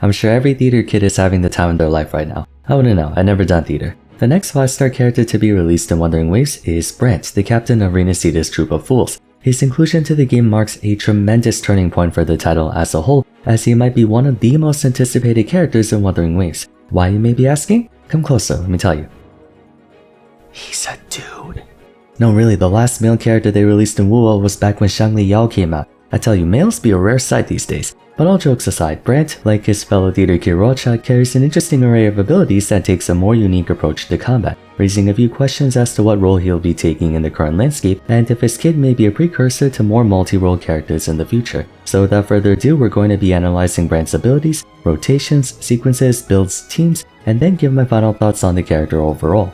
I'm sure every theater kid is having the time of their life right now. I wouldn't know, I've never done theater. The next 5-star character to be released in Wuthering Waves is Brant, the captain of Verina's troop of fools. His inclusion to the game marks a tremendous turning point for the title as a whole, as he might be one of the most anticipated characters in Wuthering Waves. Why, you may be asking? Come closer, let me tell you. He's a dude. No, really, the last male character they released in WuWa was back when Shangli Yao came out. I tell you, males be a rare sight these days. But all jokes aside, Brant, like his fellow theater kid Rocha, carries an interesting array of abilities that takes a more unique approach to combat, raising a few questions as to what role he'll be taking in the current landscape, and if his kit may be a precursor to more multi-role characters in the future. So without further ado, we're going to be analyzing Brant's abilities, rotations, sequences, builds, teams, and then give my final thoughts on the character overall.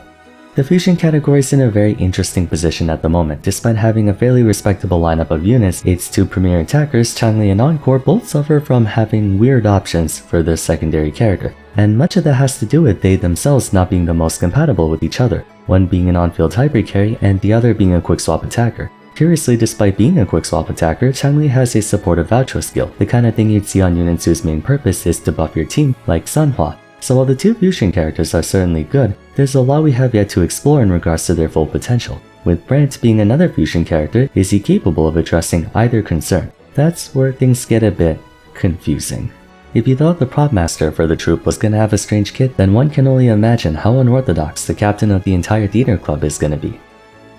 The fusion category is in a very interesting position at the moment. Despite having a fairly respectable lineup of units, its two premier attackers, Changli and Encore, both suffer from having weird options for their secondary character, and much of that has to do with they themselves not being the most compatible with each other, one being an on-field hybrid carry and the other being a quick swap attacker. Curiously, despite being a quick swap attacker, Changli has a supportive outro skill, the kind of thing you'd see on units whose main purpose is to buff your team, like Sunhua. So while the two fusion characters are certainly good, there's a lot we have yet to explore in regards to their full potential. With Brant being another fusion character, is he capable of addressing either concern? That's where things get a bit confusing. If you thought the prop master for the troop was gonna have a strange kit, then one can only imagine how unorthodox the captain of the entire theater club is gonna be.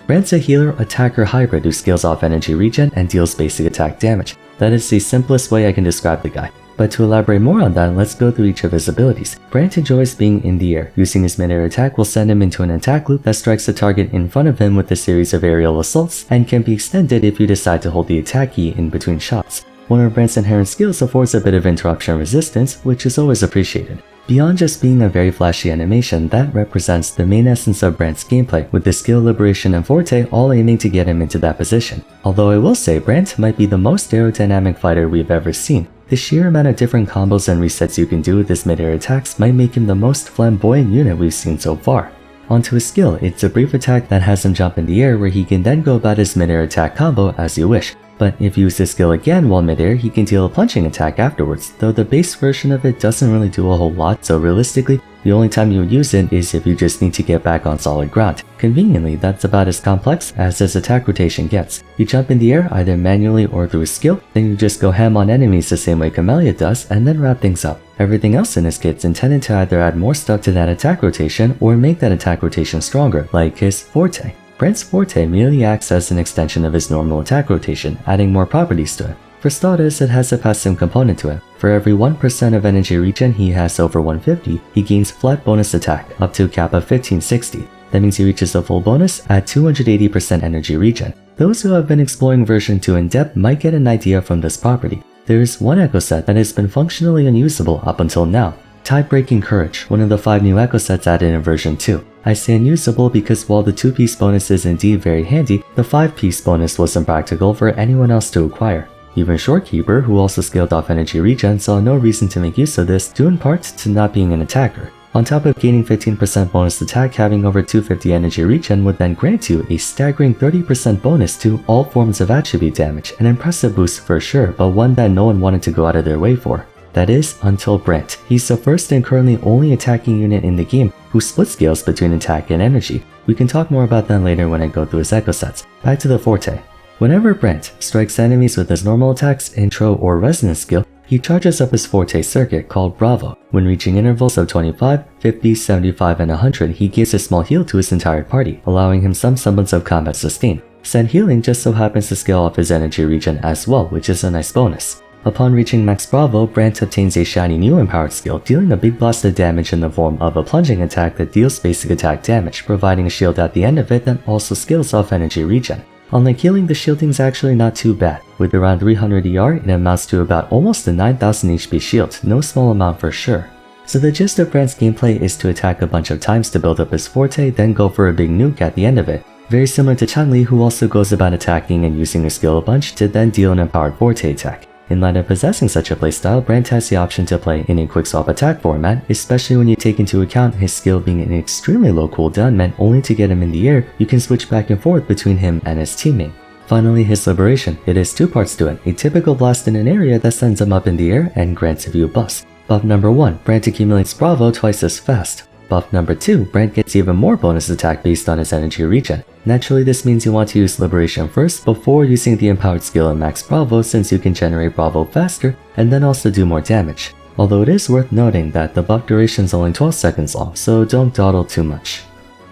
Brant's a healer-attacker hybrid who scales off energy regen and deals basic attack damage. That is the simplest way I can describe the guy. But to elaborate more on that, let's go through each of his abilities. Brant enjoys being in the air. Using his mid-air attack will send him into an attack loop that strikes the target in front of him with a series of aerial assaults, and can be extended if you decide to hold the attack key in between shots. One of Brant's inherent skills affords a bit of interruption resistance, which is always appreciated. Beyond just being a very flashy animation, that represents the main essence of Brant's gameplay, with the skill Liberation and Forte all aiming to get him into that position. Although I will say Brant might be the most aerodynamic fighter we've ever seen. The sheer amount of different combos and resets you can do with his mid-air attacks might make him the most flamboyant unit we've seen so far. Onto his skill, it's a brief attack that has him jump in the air where he can then go about his mid-air attack combo as you wish. But if you use this skill again while mid-air, he can deal a punching attack afterwards, though the base version of it doesn't really do a whole lot, so realistically, the only time you would use it is if you just need to get back on solid ground. Conveniently, that's about as complex as his attack rotation gets. You jump in the air either manually or through a skill, then you just go ham on enemies the same way Camellia does, and then wrap things up. Everything else in his kit's intended to either add more stuff to that attack rotation or make that attack rotation stronger, like his Forte. Brant's Forte merely acts as an extension of his normal attack rotation, adding more properties to it. For starters, it has a passive component to it. For every 1% of energy regen he has over 150, he gains flat bonus attack, up to a cap of 1560. That means he reaches a full bonus at 280% energy regen. Those who have been exploring version 2 in depth might get an idea from this property. There is one echo set that has been functionally unusable up until now. Tidebreaking Courage, one of the 5 new echo sets added in version 2. I say unusable because while the 2-piece bonus is indeed very handy, the 5-piece bonus was impractical for anyone else to acquire. Even Shorekeeper, who also scaled off energy regen, saw no reason to make use of this, due in part to not being an attacker. On top of gaining 15% bonus attack, having over 250 energy regen would then grant you a staggering 30% bonus to all forms of attribute damage, an impressive boost for sure, but one that no one wanted to go out of their way for. That is, until Brant. He's the first and currently only attacking unit in the game who split scales between attack and energy. We can talk more about that later when I go through his echo sets. Back to the Forte. Whenever Brant strikes enemies with his normal attacks, intro, or resonance skill, he charges up his Forte circuit called Bravo. When reaching intervals of 25, 50, 75, and 100, he gives a small heal to his entire party, allowing him some semblance of combat sustain. Said healing just so happens to scale off his energy regen as well, which is a nice bonus. Upon reaching max Bravo, Brant obtains a shiny new empowered skill, dealing a big blast of damage in the form of a plunging attack that deals basic attack damage, providing a shield at the end of it that also scales off energy regen. Unlike healing, the shielding's actually not too bad. With around 300 ER, it amounts to about almost a 9000 HP shield, no small amount for sure. So the gist of Brant's gameplay is to attack a bunch of times to build up his Forte, then go for a big nuke at the end of it. Very similar to Changli, who also goes about attacking and using her skill a bunch to then deal an empowered Forte attack. In light of possessing such a playstyle, Brant has the option to play in a quick swap attack format, especially when you take into account his skill being an extremely low cooldown meant only to get him in the air, you can switch back and forth between him and his teammate. Finally, his Liberation. It has 2 parts to it, a typical blast in an area that sends him up in the air and grants a few buffs. Buff number 1, Brant accumulates Bravo twice as fast. Buff number 2, Brant gets even more bonus attack based on his energy regen. Naturally, this means you want to use Liberation first before using the empowered skill in Max Bravo, since you can generate Bravo faster and then also do more damage. Although it is worth noting that the buff duration is only 12 seconds long, so don't dawdle too much.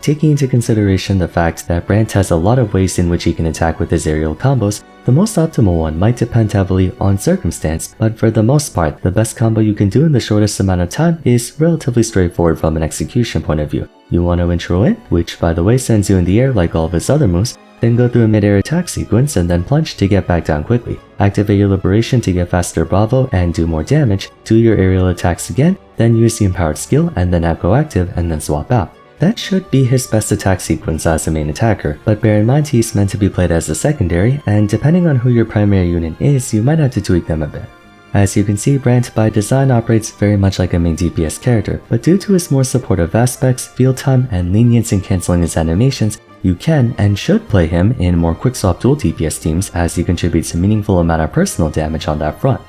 Taking into consideration the fact that Brant has a lot of ways in which he can attack with his aerial combos, the most optimal one might depend heavily on circumstance, but for the most part, the best combo you can do in the shortest amount of time is relatively straightforward from an execution point of view. You want to intro in, which by the way sends you in the air like all of his other moves, then go through a mid-air attack sequence and then plunge to get back down quickly. Activate your Liberation to get faster Bravo and do more damage, do your aerial attacks again, then use the empowered skill and then Echo active and then swap out. That should be his best attack sequence as a main attacker, but bear in mind he's meant to be played as a secondary, and depending on who your primary unit is, you might have to tweak them a bit. As you can see, Brant by design operates very much like a main DPS character, but due to his more supportive aspects, field time, and lenience in cancelling his animations, you can and should play him in more quick-swap dual DPS teams as he contributes a meaningful amount of personal damage on that front.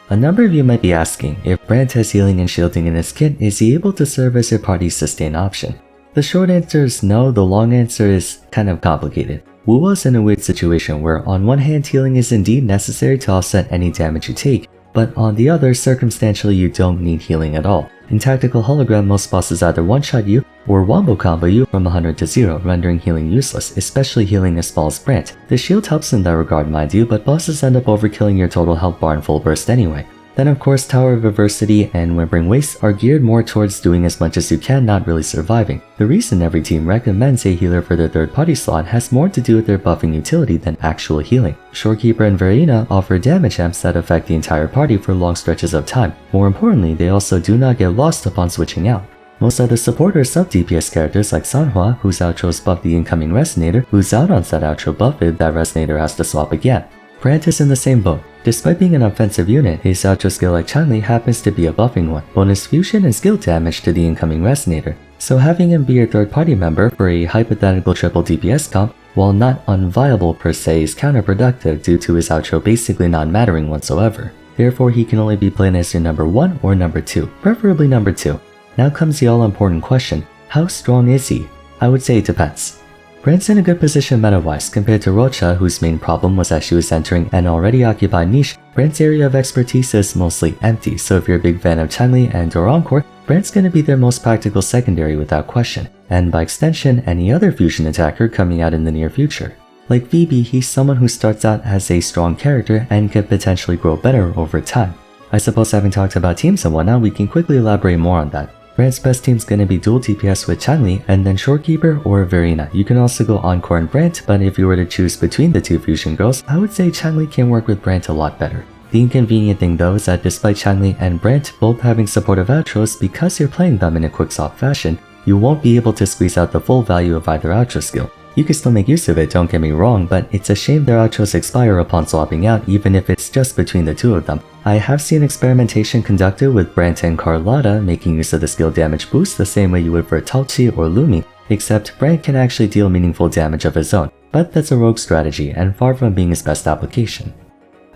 A number of you might be asking, if Brant has healing and shielding in his kit, is he able to serve as your party's sustain option? The short answer is no, the long answer is kind of complicated. WuWa's in a weird situation where on one hand healing is indeed necessary to offset any damage you take, but on the other, circumstantially you don't need healing at all. In Tactical Hologram, most bosses either one-shot you or wombo combo you from 100 to 0, rendering healing useless, especially healing as small as Brant. The shield helps in that regard, mind you, but bosses end up overkilling your total health bar in full burst anyway. Then of course Tower of Adversity and Wuthering Waves are geared more towards doing as much as you can, not really surviving. The reason every team recommends a healer for their third party slot has more to do with their buffing utility than actual healing. Shorekeeper and Verina offer damage amps that affect the entire party for long stretches of time. More importantly, they also do not get lost upon switching out. Most other supporters sub DPS characters like Sanhua, whose outros buff the incoming resonator, lose out on said outro buff if that resonator has to swap again. Brant is in the same boat. Despite being an offensive unit, his outro skill like Chanli happens to be a buffing one, bonus fusion and skill damage to the incoming resonator. So having him be your third party member for a hypothetical triple DPS comp, while not unviable per se, is counterproductive due to his outro basically not mattering whatsoever. Therefore he can only be played as your number 1 or number 2, preferably number 2. Now comes the all important question, how strong is he? I would say it depends. Brant's in a good position meta-wise compared to Rocha, whose main problem was that she was entering an already occupied niche. Brant's area of expertise is mostly empty, so if you're a big fan of Chanli and or Encore, Brant's gonna be their most practical secondary without question, and by extension, any other fusion attacker coming out in the near future. Like Phoebe, he's someone who starts out as a strong character and could potentially grow better over time. I suppose having talked about teams and whatnot, we can quickly elaborate more on that. Brant's best team's gonna be dual DPS with Chanli and then Shorekeeper or Verina. You can also go Encore and Brant, but if you were to choose between the two fusion girls, I would say Chanli can work with Brant a lot better. The inconvenient thing though is that despite Chanli and Brant both having supportive outros, because you're playing them in a quick-swap fashion, you won't be able to squeeze out the full value of either outro skill. You can still make use of it, don't get me wrong, but it's a shame their outros expire upon swapping out even if it's just between the two of them. I have seen experimentation conducted with Brant and Carlotta making use of the skill damage boost the same way you would for Talchi or Lumi, except Brant can actually deal meaningful damage of his own, but that's a rogue strategy and far from being his best application.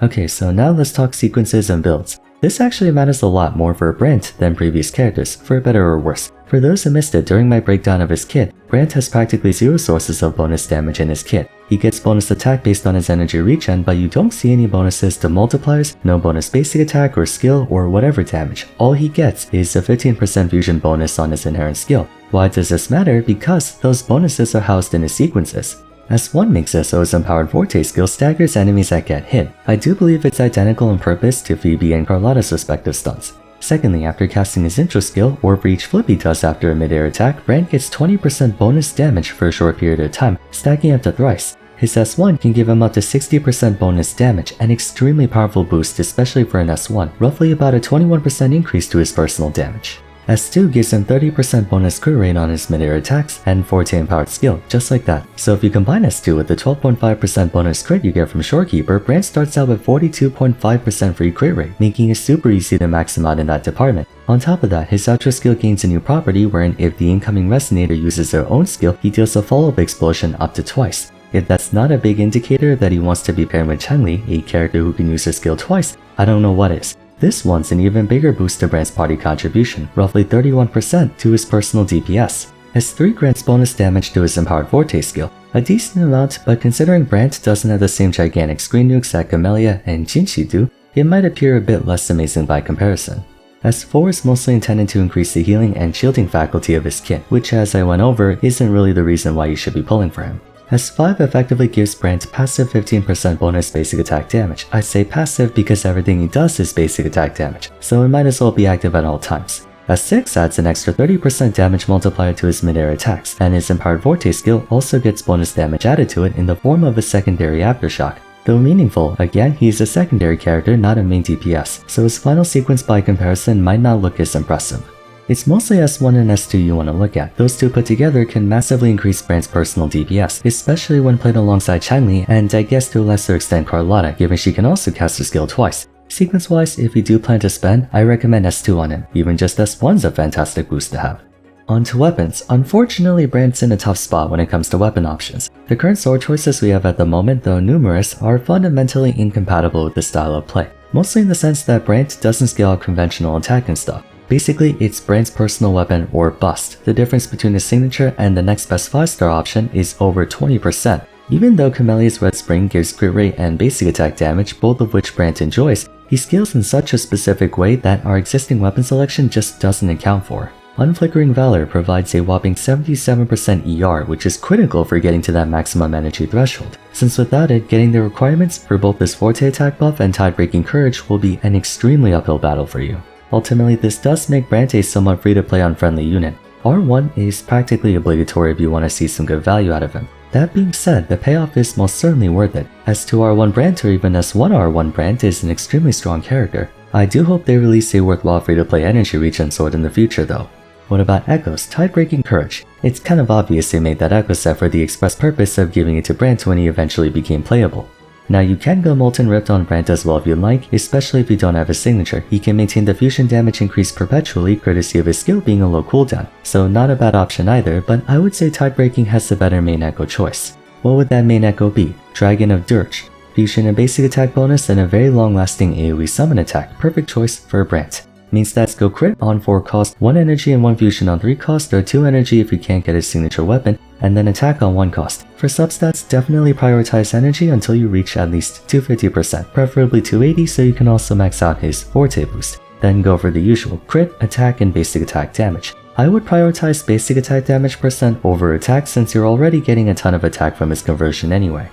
Okay, so now let's talk sequences and builds. This actually matters a lot more for Brant than previous characters, for better or worse. For those who missed it during my breakdown of his kit, Brant has practically 0 sources of bonus damage in his kit. He gets bonus attack based on his energy regen, but you don't see any bonuses to multipliers, no bonus basic attack or skill or whatever damage. All he gets is a 15% fusion bonus on his inherent skill. Why does this matter? Because those bonuses are housed in his sequences. S1 makes it so his empowered Forte skill staggers enemies that get hit. I do believe it's identical in purpose to Phoebe and Carlotta's respective stunts. Secondly, after casting his intro skill, or for each flip he does after a mid-air attack, Brant gets 20% bonus damage for a short period of time, stacking up to thrice. His S1 can give him up to 60% bonus damage, an extremely powerful boost especially for an S1, roughly about a 21% increase to his personal damage. S2 gives him 30% bonus crit rate on his mid-air attacks and Forte empowered skill, just like that. So if you combine S2 with the 12.5% bonus crit you get from Shorekeeper, Brant starts out with 42.5% free crit rate, making it super easy to max him out in that department. On top of that, his outro skill gains a new property wherein if the incoming resonator uses their own skill, he deals a follow-up explosion up to twice. If that's not a big indicator that he wants to be paired with Chanli, a character who can use her skill twice, I don't know what is. This one's an even bigger boost to Brant's party contribution, roughly 31% to his personal DPS. Has 3 grants bonus damage to his empowered Forte skill, a decent amount, but considering Brant doesn't have the same gigantic screen nukes that Camellia and Jinchi do, it might appear a bit less amazing by comparison. As 4 is mostly intended to increase the healing and shielding faculty of his kit, which as I went over isn't really the reason why you should be pulling for him. As 5 effectively gives Brant passive 15% bonus basic attack damage. I say passive because everything he does is basic attack damage, so it might as well be active at all times. As 6 adds an extra 30% damage multiplier to his mid-air attacks, and his empowered Forte skill also gets bonus damage added to it in the form of a secondary aftershock. Though meaningful, again he's a secondary character, not a main DPS, so his final sequence by comparison might not look as impressive. It's mostly S1 and S2 you want to look at. Those two put together can massively increase Brant's personal DPS, especially when played alongside Changli and I guess to a lesser extent Carlotta, given she can also cast her skill twice. Sequence-wise, if you do plan to spend, I recommend S2 on him, even just S1's a fantastic boost to have. On to weapons. Unfortunately, Brant's in a tough spot when it comes to weapon options. The current sword choices we have at the moment, though numerous, are fundamentally incompatible with this style of play, mostly in the sense that Brant doesn't scale out conventional attack and stuff. Basically, it's Brant's personal weapon or bust. The difference between his signature and the next best 5-star option is over 20%. Even though Camellia's Red Spring gives crit rate and basic attack damage, both of which Brant enjoys, he scales in such a specific way that our existing weapon selection just doesn't account for. Unflickering Valor provides a whopping 77% ER, which is critical for getting to that maximum energy threshold, since without it, getting the requirements for both his Forte attack buff and Tidebreaking Courage will be an extremely uphill battle for you. Ultimately, this does make Brant a somewhat free-to-play unfriendly unit. R1 is practically obligatory if you want to see some good value out of him. That being said, the payoff is most certainly worth it, as 2 R1 Brant or even S1 R1 Brant is an extremely strong character. I do hope they release a worthwhile free-to-play energy regen sword in the future though. What about Echo's Tidebreaking Courage? It's kind of obvious they made that Echo set for the express purpose of giving it to Brant when he eventually became playable. Now you can go Molten Rift on Brant as well if you like, especially if you don't have his signature. He can maintain the fusion damage increase perpetually courtesy of his skill being a low cooldown, so not a bad option either, but I would say Tidebreaking has the better main Echo choice. What would that main Echo be? Dragon of Dirge. Fusion and basic attack bonus and a very long-lasting AoE summon attack, perfect choice for Brant. Main stats go crit on 4 cost, 1 energy and 1 fusion on 3 cost, or 2 energy if you can't get his signature weapon, and then attack on 1 cost. For substats, definitely prioritize energy until you reach at least 250%, preferably 280 so you can also max out his Forte boost. Then go for the usual crit, attack, and basic attack damage. I would prioritize basic attack damage % over attack since you're already getting a ton of attack from his conversion anyway.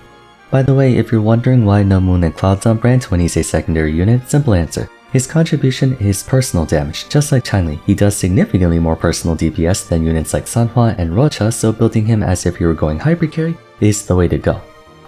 By the way, if you're wondering why no Moon and Clouds on Brant when he's a secondary unit, simple answer. His contribution is personal damage. Just like Changli, he does significantly more personal DPS than units like Sanhua and Rocha, so building him as if you were going hybrid carry is the way to go.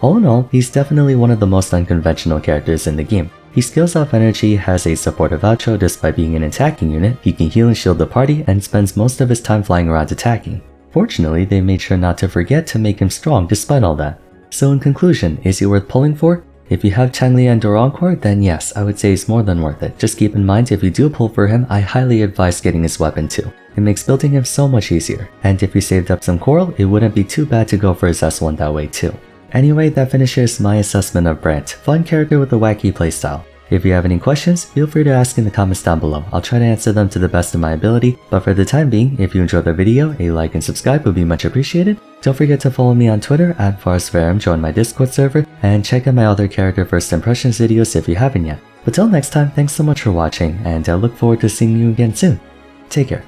All in all, he's definitely one of the most unconventional characters in the game. He scales off energy, has a supportive outro despite being an attacking unit, he can heal and shield the party, and spends most of his time flying around attacking. Fortunately, they made sure not to forget to make him strong despite all that. So in conclusion, is he worth pulling for? If you have Changli and Encore, then yes, I would say it's more than worth it. Just keep in mind if you do pull for him, I highly advise getting his weapon too. It makes building him so much easier. And if you saved up some coral, it wouldn't be too bad to go for his S1 that way too. Anyway, that finishes my assessment of Brant. Fun character with a wacky playstyle. If you have any questions, feel free to ask in the comments down below. I'll try to answer them to the best of my ability, but for the time being, if you enjoyed the video, a like and subscribe would be much appreciated. Don't forget to follow me on Twitter at ForestVerum, join my Discord server, and check out my other character first impressions videos if you haven't yet. But till next time, thanks so much for watching, and I look forward to seeing you again soon. Take care.